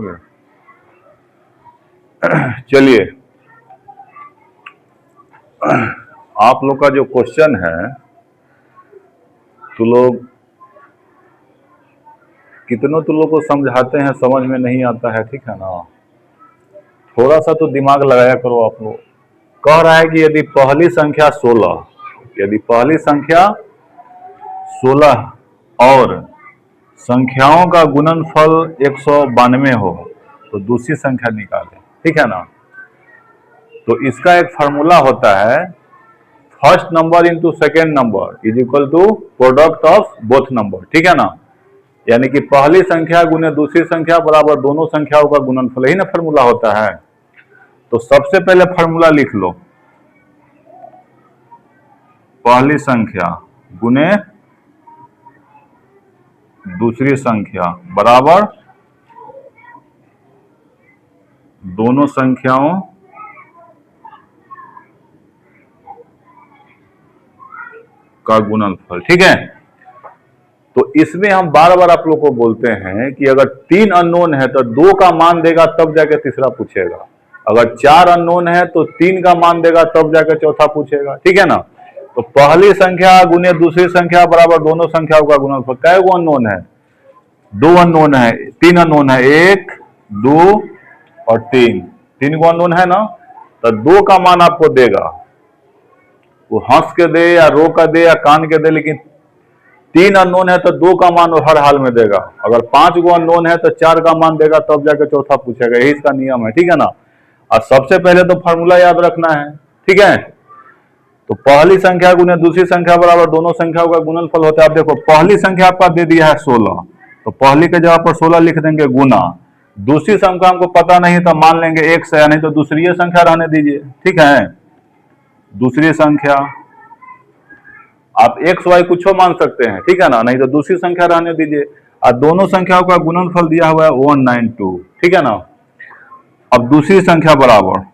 हो गया। चलिए, आप लोग का जो क्वेश्चन है तो लोग कितनों तो लोग को समझाते हैं, समझ में नहीं आता है, ठीक है ना। थोड़ा सा तो दिमाग लगाया करो आप लोग। कह रहा है कि यदि पहली संख्या 16, यदि पहली संख्या 16 और संख्याओं का गुणनफल 192 हो तो दूसरी संख्या निकालें, ठीक है ना। तो इसका एक फार्मूला होता है, first number into second number is equal to product of both number, ठीक है ना। यानी कि पहली संख्या गुने दूसरी संख्या बराबर दोनों संख्याओं का गुणनफल, यही ना फार्मूला होता है। तो सबसे पहले फार्मूला लिख लो, पहली संख्या गुने दूसरी संख्या बराबर दोनों संख्याओं का गुणनफल, ठीक है। तो इसमें हम बार बार आप लोग को बोलते हैं कि अगर 3 अननोन है तो 2 का मान देगा तब जाके तीसरा पूछेगा, अगर 4 अननोन है तो 3 का मान देगा तब जाके चौथा पूछेगा, ठीक है ना। तो पहली संख्या गुने दूसरी संख्या बराबर दोनों संख्याओं का गुणनफल। कै गो अननोन है? 2 अननोन है, 3 अननोन है, 1 2 और 3 गो अननोन है ना। तो 2 का मान आपको देगा, वो हंस के दे या रो कर दे या कान के दे, लेकिन 3 अननोन है तो 2 का मान हर हाल में देगा। अगर 5 गो अननोन है तो 4 का मान देगा तब जाकर चौथा पूछेगा, यही इसका नियम है, ठीक है ना। और सबसे पहले तो फार्मूला याद रखना है, ठीक है। तो पहली संख्या गुने दूसरी संख्या बराबर दोनों संख्याओं का गुणनफल होता है। आप देखो पहली संख्या आपका दे दिया है 16, तो पहली के जगह पर 16 लिख देंगे गुना, दूसरी संख्या हमको पता नहीं तो मान लेंगे 1 से, नहीं तो दूसरी संख्या रहने दीजिए, ठीक है। दूसरी संख्या आप एक्स वाई कुछ मान सकते हैं, ठीक है ना, नहीं तो दूसरी संख्या रहने दीजिए। और दोनों संख्याओं का गुणनफल दिया हुआ है 192, ठीक है ना। अब दूसरी संख्या बराबर,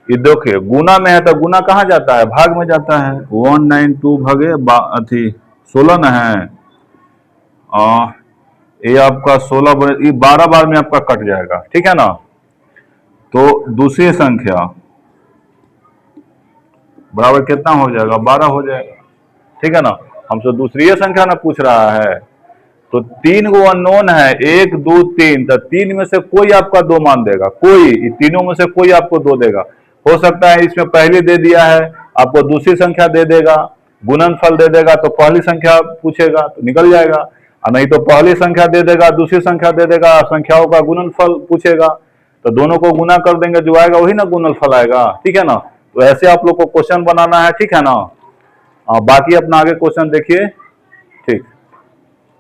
ये देखिए गुना में है तो गुना कहां जाता है? भाग में जाता है। 192 भागे 16 न है, ये आपका 16 ये 12 बार में आपका कट जाएगा, ठीक है ना। तो दूसरी संख्या बराबर कितना हो जाएगा? 12 हो जाएगा, ठीक है ना। हमसे दूसरी संख्या ना पूछ रहा है। तो 3 गो अननोन है, 1 2 3, तो 3 में से कोई आपका 2 मान देगा, कोई तीनों में से कोई आपको 2 देगा। हो सकता है इसमें पहली दे दिया है, आपको दूसरी संख्या दे देगा, गुणनफल दे देगा, तो पहली संख्या पूछेगा तो निकल जाएगा। और नहीं तो पहली संख्या दे देगा, दूसरी संख्या दे देगा, संख्याओं का गुणनफल पूछेगा, तो दोनों को गुना कर देंगे, जो आएगा वही ना गुणनफल आएगा, ठीक है ना। तो ऐसे आप लोग को क्वेश्चन बनाना है, ठीक है ना। बाकी अपना आगे क्वेश्चन देखिए, ठीक।